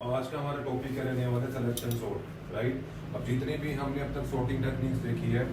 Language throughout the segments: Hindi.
आज का हमारा टॉपिक है रहने वाला सिलेक्शन सॉर्ट, राइट। अब जितने भी हमने अब तक सॉर्टिंग टेक्निक्स देखी है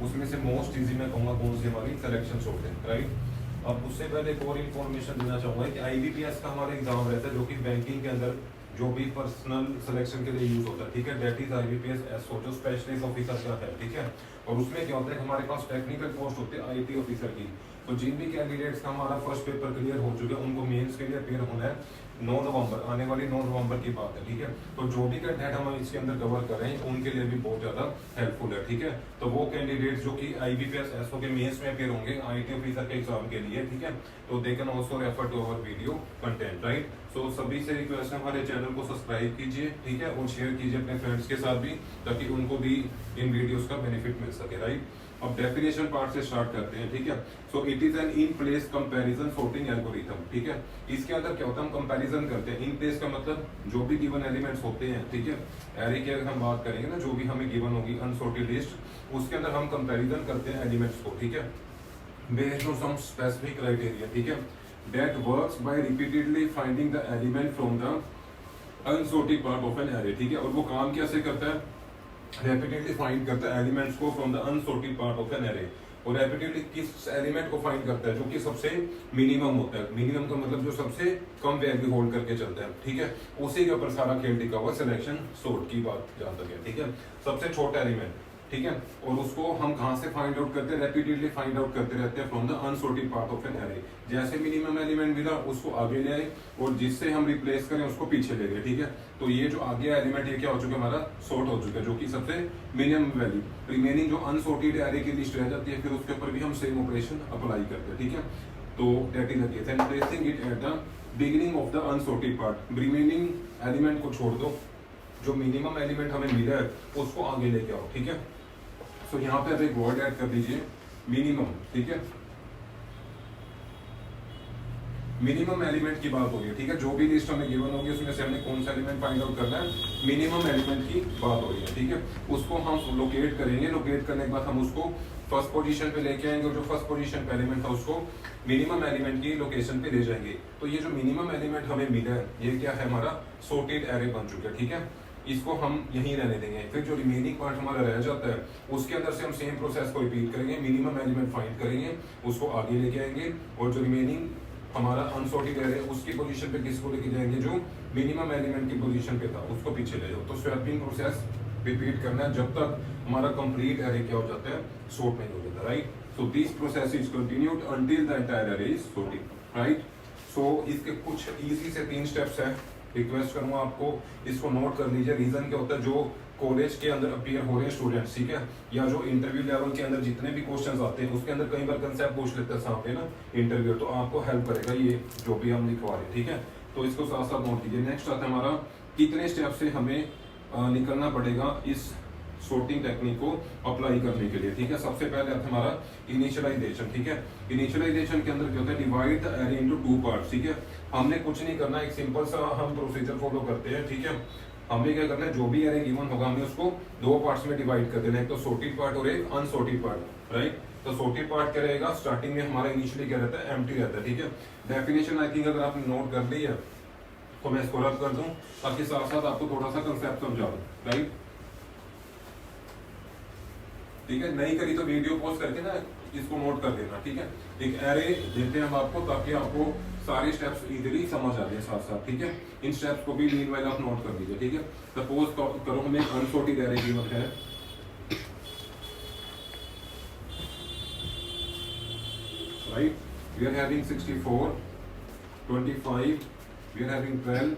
उसमें से मोस्ट इजी मैं कहूँगा कौन सी हमारी सिलेक्शन सॉर्ट है, राइट। अब उससे पहले एक और इन्फॉर्मेशन देना चाहूँगा कि आईबीपीएस का हमारा एग्जाम रहता है जो कि बैंकिंग के अंदर जो भी पर्सनल सिलेक्शन के लिए यूज होता है, ठीक है। दैट इज आईबीपीएस एसओ जो स्पेशलिस्ट ऑफिसर का है, ठीक है। और उसमें क्या होता है हमारे पास टेक्निकल पोस्ट होती है आईटी ऑफिसर की। तो जिन भी कैंडिडेट्स का हमारा फर्स्ट पेपर क्लियर हो चुके हैं उनको मेंस के लिए अपेयर होना है 9 नवंबर, आने वाली 9 नवंबर की बात है, ठीक है। तो जो भी कंटेंट हम इसके अंदर कवर कर रहे हैं उनके लिए भी बहुत ज्यादा हेल्पफुल है, ठीक है। तो वो कैंडिडेट्स जो कि आईबीपीएस एसओ के मेंस में अपेयर होंगे आईटी ऑफिसर के एग्जाम के लिए, ठीक है, तो they can also refer to our video content, right. So सभी से रिक्वेस्ट है हमारे चैनल को सब्सक्राइब कीजिए, ठीक है, और शेयर कीजिए अपने फ्रेंड्स के साथ भी ताकि उनको भी इन वीडियोस का बेनिफिट मिल सके, राइट। अब डेफिनेशन पार्ट से स्टार्ट करते हैं, ठीक है। So it is an in place comparison sorting algorithm, ठीक है। इसके अंदर क्या होता है हम कंपैरिजन करते हैं। इन प्लेस का मतलब जो भी गिवन एलिमेंट्स होते हैं, ठीक है, एरे की अगर हम बात करेंगे ना, जो भी हमें गिवन होगी अनसॉर्टेड लिस्ट, उसके अंदर हम कंपैरिजन करते हैं एलिमेंट्स को, ठीक है, based on some specific criteria, ठीक है, that works by repeatedly finding the element from the unsorted part of an array, ठीक है। और वो काम कैसे करता है, रेपिटेडली फाइंड करता है एलिमेंट्स को from the unsorted part of an array. और रेपिटेडली किस एलिमेंट को फाइंड करता है जो कि सबसे मिनिमम होता है। मिनिमम का मतलब जो सबसे कम वैल्यू होल्ड करके चलता है, ठीक है, उसी के ऊपर सारा खेल टिका हुआ सिलेक्शन सॉर्ट की बात जहां तक है, ठीक है। सबसे छोटा एलिमेंट, ठीक है, और उसको हम कहां से फाइंड आउट करते हैं, रेपिटेडली फाइंड आउट करते रहते हैं from the unsorted part of an array. जैसे मिनिमम एलिमेंट मिला उसको आगे ले आए और जिससे हम रिप्लेस करें उसको पीछे ले गए, ठीक है। तो ये जो आगे एलिमेंट ये क्या हो चुका है हमारा सॉर्ट हो चुका है, जो कि सबसे मिनिमम वैल्यू। रिमेनिंग जो अनसॉर्टेड एरे की लिस्ट रह जाती है फिर उसके ऊपर भी हम सेम ऑपरेशन अप्लाई करते हैं, ठीक है। तो that is the case and placing it at the beginning of the unsorted part. Remaining element को छोड़ दो, जो मिनिमम एलिमेंट हमें मिला है उसको आगे लेके आओ, ठीक है। सो यहाँ पे आप एक वर्ड ऐड कर दीजिए मिनिमम, ठीक है। मिनिमम एलिमेंट की बात हो रही है, ठीक है। जो भी लिस्ट हमें गिवन होगी उसमें से हमने कौन सा एलिमेंट फाइंड आउट करना है, मिनिमम एलिमेंट की बात हो रही है, ठीक है। उसको हम लोकेट करेंगे, लोकेट करने के बाद हम उसको फर्स्ट पोजीशन पे लेके आएंगे और जो फर्स्ट पोजीशन पे एलिमेंट था उसको मिनिमम एलिमेंट की लोकेशन पे ले जाएंगे। तो ये जो मिनिमम एलिमेंट हमें मिला है ये क्या है हमारा सॉर्टेड एरे बन चुका है, ठीक है। इसको हम यहीं रहने देंगे। फिर जो रिमेनिंग पार्ट हमारा रह जाता है उसके अंदर से हम सेम प्रोसेस को रिपीट करेंगे, मिनिमम एलिमेंट फाइंड करेंगे, उसको आगे लेके आएंगे और जो रिमेनिंग हमारा अनसॉर्टेड एरे उसकी पोजीशन पे किसको लेके जाएंगे, जो मिनिमम एलिमेंट की पोजीशन पे था उसको पीछे ले जाओ। तो स्वैपिंग प्रोसेस रिपीट करना है जब तक हमारा कंप्लीट एरे क्या हो जाता है सॉर्ट नहीं हो जाता, right. So this process is continued until the entire array is sorted, right. So इसके कुछ इजी से 3 स्टेप्स है, रिक्वेस्ट करूंगा आपको इसको नोट कर लीजिए। रीजन क्या होता है, जो कॉलेज के अंदर अपीयर हो रहे हैं स्टूडेंट्स, ठीक है, या जो इंटरव्यू लेवल के अंदर जितने भी क्वेश्चंस आते हैं उसके अंदर कई बार कंसेप्ट पूछ लेते हैं सामने ना इंटरव्यू, तो आपको हेल्प करेगा ये जो भी हम लिखवा रहे हैं, ठीक है। तो इसको साथ साथ नोट कीजिए। नेक्स्ट आता है हमारा कितने स्टेप से हमें निकलना पड़ेगा इस सॉर्टिंग टेक्निक को अप्लाई करने के लिए, ठीक है। सबसे पहले आता है हमारा इनिशियलाइजेशन, ठीक है। इनिशियलाइजेशन के अंदर क्या होता है, divide the array into 2 parts, ठीक है। हमने कुछ नहीं करना, एक सिंपल सा हम प्रोसीजर फॉलो करते हैं, ठीक है। हमें क्या करना है, जो भी एरे गिवन होगा हमने उसको 2 पार्ट्स में डिवाइड कर देना है, एक तो सॉर्टेड पार्ट और एक अनसॉर्टेड पार्ट, राइट। तो सॉर्टेड पार्ट क्या रहेगा, स्टार्टिंग में हमारा इनिशियली क्या रहता है, एम्प्टी रहता है, ठीक है। डेफिनेशन आई थिंक अगर आपने नोट कर ली है तो मैं इसको रब कर दूं ताकि साथ साथ आपको थोड़ा सा कंसेप्ट समझा दूं, राइट, ठीक है। नहीं करी तो वीडियो पॉज करके ना इसको नोट कर देना, ठीक है। एक एरे देते हैं हम आपको ताकि आपको सारे स्टेप्स इजीली समझ आ जाए साथ साथ, ठीक है। इन स्टेप्स को भी मीनवाइल आप नोट कर लीजिए, ठीक है। सपोज करो हमें अनसॉर्टेड एरे गिवन है, right, we are having 64, 25, we are having 12,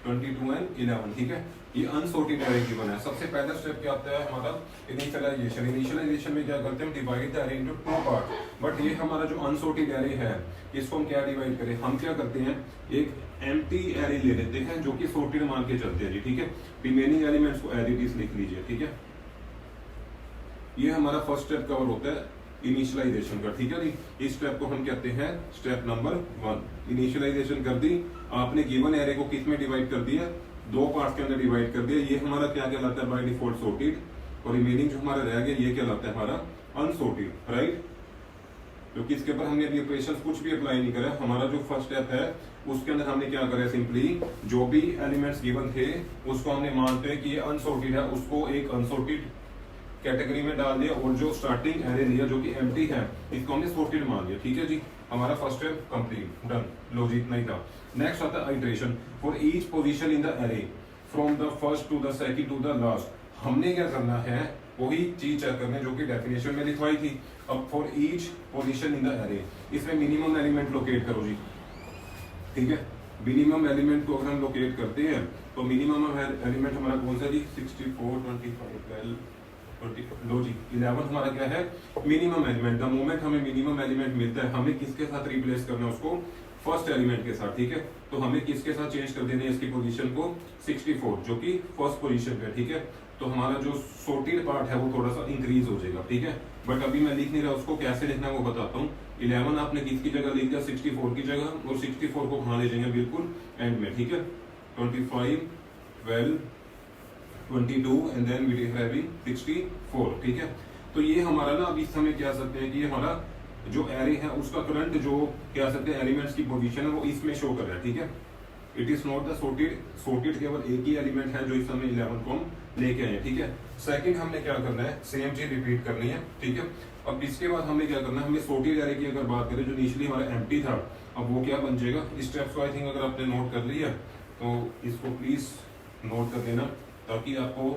22 and 11, ठीक है। ये अनसॉर्टेड एरे गिवन है। सबसे पहला स्टेप क्या आता है हमारा, इनिशियलाइजेशन। इनिशियलाइजेशन में क्या करते हैं हम divide the array into 2 part. But ये हमारा जो अनसॉर्टेड एरे है इसको हम क्या डिवाइड करें, हम क्या करते हैं एक एम्प्टी एरे ले लेते हैं जो कि सॉर्टेड मान के चलते हैं जी, ठीक है। रिमेनिंग एलिमेंट्स को एज इट इज लिख लीजिए, ठीक है। ये हमारा फर्स्ट स्टेप कवर होता है इनिशियलाइजेशन का, ठीक है जी। इस स्टेप को हम कहते हैं स्टेप नंबर 1। इनिशियलाइजेशन कर दी आपने, गिवन एरे को किस में डिवाइड कर दिया, 2 पार्ट्स के अंदर डिवाइड कर दिया। ये हमारा क्या कहलाता है बाय डिफॉल्ट सॉर्टेड, और रिमेनिंग जो हमारा रह गया ये कहलाता है हमारा अनसॉर्टेड, राइट। क्योंकि इसके ऊपर हमने अभी ऑपरेशंस कुछ भी अप्लाई नहीं करा। हमारा जो फर्स्ट स्टेप है उसके अंदर हमने क्या करा, सिंपली जो भी एलिमेंट्स गिवन थे उसको हमने मानते हैं कि ये अनसॉर्टेड है, उसको एक अनसॉर्टेड कैटेगरी में डाल दिया, और जो स्टार्टिंग एरे लिया जो कि एम्प्टी है इसको हमने सॉर्टेड मान लिया। ठीक है जी, हमारा फर्स्ट स्टेप कंप्लीट, डन। लो जी, इतना ही था। नेक्स्ट आता है iteration for each position in the array from the first to the second to the last. हमने क्या करना है, वही चीज चेक करनी है जो कि डेफिनेशन में लिखवाई थी। अब for each position in the array, इसमें मिनिमम एलिमेंट लोकेट करो जी। ठीक है, मिनिमम एलिमेंट को अगर हम लोकेट करते हैं तो मिनिमम एलिमेंट हमारा कौन सा जी, 64, 25, 12, 20। लो जी, 11 हमारा क्या है, मिनिमम एलिमेंट। द मोमेंट हमें मिनिमम एलिमेंट मिलता है, हमें किसके साथ रिप्लेस करना है उसको, फर्स्ट एलिमेंट के साथ। ठीक है, तो हमें किसके साथ चेंज कर देना है इसकी पोजीशन को, 64 जो कि फर्स्ट पोजीशन पे है। ठीक है, तो हमारा जो सॉर्टेड पार्ट है वो थोड़ा सा इंक्रीज हो जाएगा। ठीक है, बट अभी मैं लिख नहीं रहा, उसको कैसे लिखना है वो बताता हूँ। 11 आपने किसकी जगह लिख दिया, 64 की जगह, और 64 को कहाँ ले जाएंगे, बिल्कुल एंड में। ठीक है, 25, 12, 22 and then we are having 64। ठीक है, तो ये हमारा ना अभी समय कह सकते हैं कि ये हमारा जो एरे है उसका करंट जो कह सकते हैं एलिमेंट्स की पोजीशन है वो इसमें शो कर रहा है। ठीक है, it is not the sorted केवल एक ही एलिमेंट है जो इस समय 11 को हम लेके आए। ठीक है, सेकंड हमने क्या करना है, सेम चीज रिपीट करनी है। ठीक है, अब इसके बाद हमें क्या करना है, हमें सॉर्टेड एरे की अगर बात करें जो इनिशियली हमारा एम्प्टी था, अब वो क्या बन जाएगा। इस स्टेप्स को आई थिंक अगर आपने नोट कर लिया तो इसको प्लीज नोट कर देना, ताकि आपको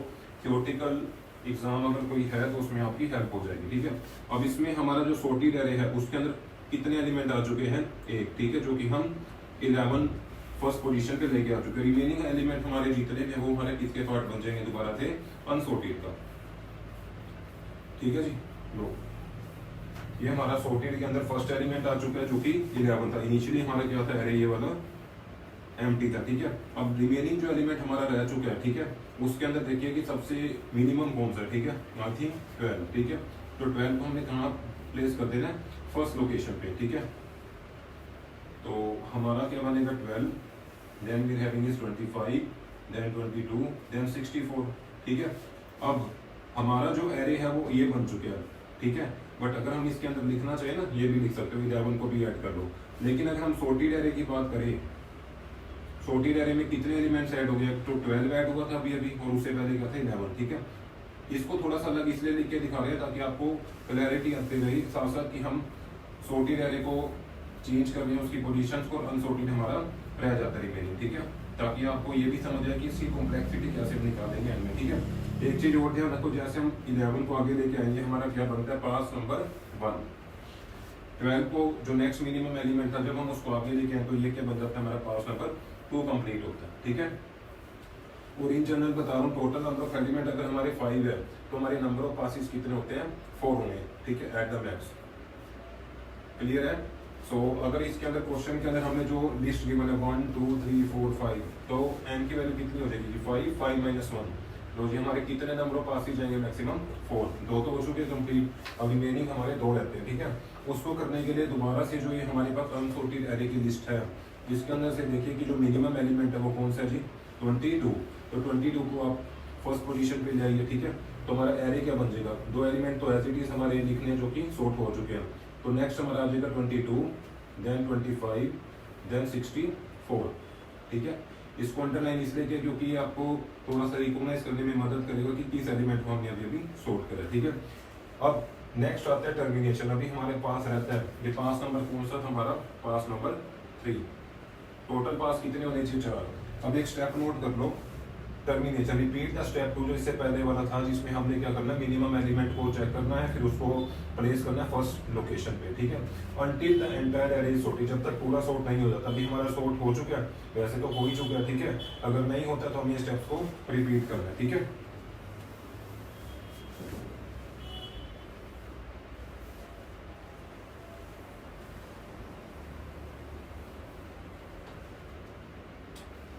थियोरेटिकल एग्जाम अगर कोई है तो उसमें आपकी हेल्प हो जाएगी। ठीक है, अब इसमें हमारा जो सॉर्टेड एरे है उसके अंदर कितने एलिमेंट आ चुके हैं, एक। ठीक है, जो कि हम 11 फर्स्ट पोजीशन पे लेके आ चुके हैं। रिमेनिंग एलिमेंट हमारे जितने थे वो हमारे किसके पार्ट बन जाएंगे, दोबारा थे अनसॉर्टेड का। ठीक है जी, लो ये हमारा सॉर्टेड के अंदर फर्स्ट एलिमेंट आ चुका है जो कि 11 था। इनिशियली हमारा क्या था, एरे ये वाला एम्प्टी था। ठीक है, अब रिमेनिंग जो एलिमेंट हमारा रह चुका है, ठीक है, उसके अंदर देखिए कि सबसे मिनिमम कौन सा है। ठीक है, आई थिंक 12। ठीक है, तो 12 को हमने कहाँ प्लेस कर देना है, फर्स्ट लोकेशन पे। ठीक है, तो हमारा क्या बनेगा 12, then we having is 25, then 22, then 64। ठीक है, अब हमारा जो एरे है वो ये बन चुके हैं। ठीक है, बट अगर हम इसके अंदर लिखना चाहिए ना, ये भी लिख सकते हो, 11 को भी ऐड कर लो। लेकिन अगर हम सॉर्टेड एरे की बात करें, सॉर्टेड एरे में कितने एलिमेंट्स ऐड हो गए, तो 12 ऐड हुआ था अभी अभी, और उससे पहले क्या था 11। ठीक है, इसको थोड़ा सा अलग इसलिए लिख के दिखा रहे हैं ताकि आपको क्लैरिटी आती रही, साथ साथ कि हम सॉर्टेड एरे को चेंज कर रहे हैं उसकी पोजीशंस को, अनसॉर्टेड हमारा रह जाता है रिमेनिंग। ठीक है, ताकि आपको ये भी समझ आए कि इसकी कॉम्प्लेक्सिटी कैसे निकालेंगे एंड में। ठीक है, एक चीज और ध्यान रखो, जैसे हम 11 को आगे लेके आएंगे हमारा क्या बनता है, पास नंबर 1। 12 को जो नेक्स्ट मिनिमम एलिमेंट था जब हम उसको आगे लेके आए तो ये क्या बन जाता है, हमारा पास नंबर 2 कंप्लीट होता है। ठीक है, और इन जनरल बता रहा हूँ, टोटल नंबर ऑफ एलिमेंट अगर हमारे 5 है तो हमारे नंबर ऑफ पासिस कितने होते हैं, 4 होंगे। ठीक है, एट द मैक्स। क्लियर है। सो अगर इसके अंदर क्वेश्चन के अंदर हमने जो लिस्ट गिवन है 1 2 3 4 5, तो n की वैल्यू कितनी हो जाएगी, 5 5 माइनस 1। तो जी हमारे कितने नंबर ऑफ पासिस जाएंगे, मैक्सिमम 4। 2 तो हो चुके कंप्लीट, अब रिमेनिंग हमारे 2 रहते हैं। ठीक है, उसको करने के लिए दोबारा से जो ये हमारे पास अनसॉर्टेड एरे की लिस्ट है, जिसके अंदर से देखिए कि जो मिनिमम एलिमेंट है वो कौन सा है जी, 22। तो 22 को आप फर्स्ट पोजीशन पे ले आइए। ठीक है, तो हमारा एरे क्या बन जाएगा, 2 एलिमेंट तो एज इट इज हमारे लिखने हैं जो कि सॉर्ट हो चुके हैं। तो नेक्स्ट हमारा आ जाएगा 22, देन 25, देन 64। ठीक है, इसको अंडरलाइन इसलिए किया क्योंकि ये आपको थोड़ा सा रिकॉग्नाइज करने में मदद करेगा कि किस एलिमेंट को हमने अभी अभी सॉर्ट करा। ठीक है, अब नेक्स्ट आता है टर्मिनेशन। अभी हमारे पास रहता है ये पास नंबर कौन सा था, हमारा पास नंबर 3। टोटल पास कितने होने चाहिए, 4। अब एक स्टेप नोट कर लो, टर्मिनेशन। रिपीट द स्टेप 2 जो इससे पहले वाला था, जिसमें हमने क्या करना है, मिनिमम एलिमेंट को चेक करना है, फिर उसको प्लेस करना है फर्स्ट लोकेशन पे। ठीक है, until the entire array is sorted, जब तक पूरा सॉर्ट नहीं हो जाता। अभी हमारा सॉर्ट हो चुका है, वैसे तो हो ही चुका है। ठीक है, अगर नहीं होता तो हमें ये स्टेप्स को रिपीट करना है। ठीक है,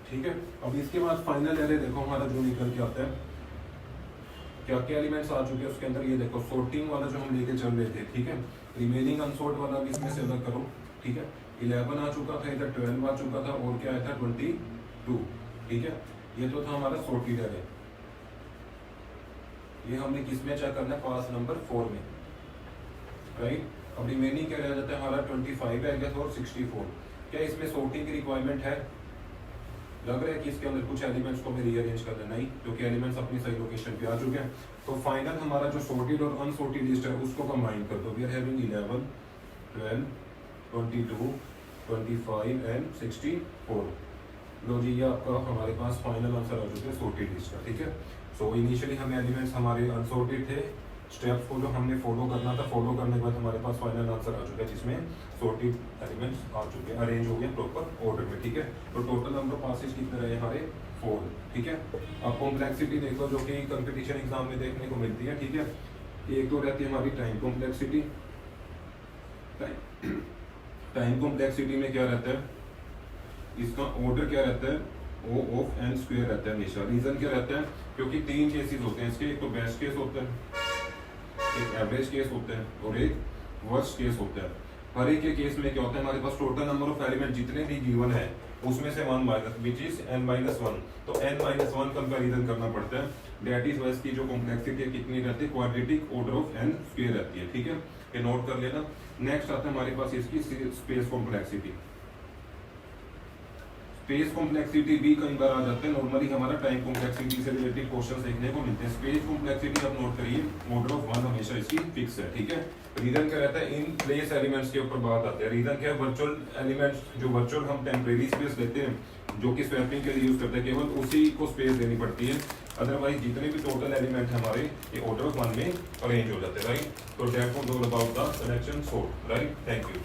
ठीक है। अब इसके बाद फाइनल एरे देखो हमारा जो निकल के आता है, क्या क्या एलिमेंट्स आ चुके हैं उसके अंदर। ये देखो सॉर्टिंग वाला जो हम लेके चल रहे थे। ठीक है, रिमेनिंग अनसॉर्ट वाला भी इसमें से अलग करो। ठीक है, 11 आ चुका था, इधर 12 आ चुका था, और क्या आया था 22। ठीक है, ये तो था हमारा सॉर्टेड एरे। ये हमने किस में चेक करना है, पास नंबर 4 में। राइट, अब रिमेनिंग क्या रह जाता है हमारा 25 है और 64। क्या इसमें सॉर्टिंग की रिक्वायरमेंट है? लग रहा है कि इसके अंदर कुछ एलिमेंट्स को हमें रीअरेंज कर देना ही, क्योंकि एलिमेंट्स अपनी सही लोकेशन पे आ चुके हैं। तो फाइनल हमारा जो सॉर्टेड और अनसॉर्टेड लिस्ट है उसको कंबाइन कर दो। We are having 11, 12, 22, 25 and 64। लो जी, ये आपका हमारे पास फाइनल आंसर आ चुका है सॉर्टेड लिस्ट का, ठीक है। सो इनिशियली हमें एलिमेंट्स हमारे अनसॉर्टेड थे, स्टेप्स को जो हमने फॉलो करना था, फॉलो करने के बाद हमारे पास फाइनल आंसर आ चुका है जिसमें सॉर्टेड एलिमेंट्स आ चुके हैं, अरेंज हो गए प्रॉपर ऑर्डर में, ठीक है। तो टोटल नंबर पासेज कितने रहे हमारे? 4, ठीक है। अब कॉम्प्लेक्सिटी देख लो, जो कि कंपटीशन एग्जाम में देखने को मिलती है, ठीक है। एक तो रहती है हमारी टाइम कॉम्प्लेक्सिटी। टाइम कॉम्प्लेक्सिटी में क्या रहता है, इसका ऑर्डर क्या रहता है? O ऑफ n स्क्वायर रहता है हमेशा। रीजन क्या रहता है? क्योंकि 3 केसेस होते हैं इसके, एक तो बेस्ट केस होता है, एक एवरेज केस होता है और एक वर्स्ट केस होता है। हर एक के केस में क्या होता है, हमारे पास टोटल नंबर ऑफ एलिमेंट जितने भी गिवन है उसमें से 1 माइनस, विच इज n-1। तो n-1 कंपैरिजन करना पड़ता है। दैट इज वाई इसकी जो कॉम्प्लेक्सिटी कितनी रहती है? Quadratic order of n square रहती है, ठीक है। ये नोट कर लेना। नेक्स्ट आता है हमारे पास इसकी स्पेस कॉम्प्लेक्सिटी। स्पेस कॉम्प्लेक्सिटी भी कई बार आ जाता है, नॉर्मली हमारा टाइम कॉम्प्लेक्सिटी से रिलेटेड क्वेश्चन देखने को मिलते हैं। स्पेस कॉम्प्लेक्सिटी आप नोट करिए, ऑर्डर ऑफ 1 हमेशा इसकी फिक्स है, ठीक है। रीजन क्या रहता है? इन प्लेस एलिमेंट्स के ऊपर बात आती है। रीजन क्या है? वर्चुअल एलिमेंट्स, जो वर्चुअल हम टेम्परेरी स्पेस लेते हैं, जो कि स्वैपिंग के लिए यूज करते हैं, केवल उसी को स्पेस देनी पड़ती है। अदरवाइज जितने भी टोटल एलिमेंट हमारे ये ऑर्डर ऑफ 1 में अरेंज हो जाते हैं, राइट। तो that was all about the selection sort, right. Thank you.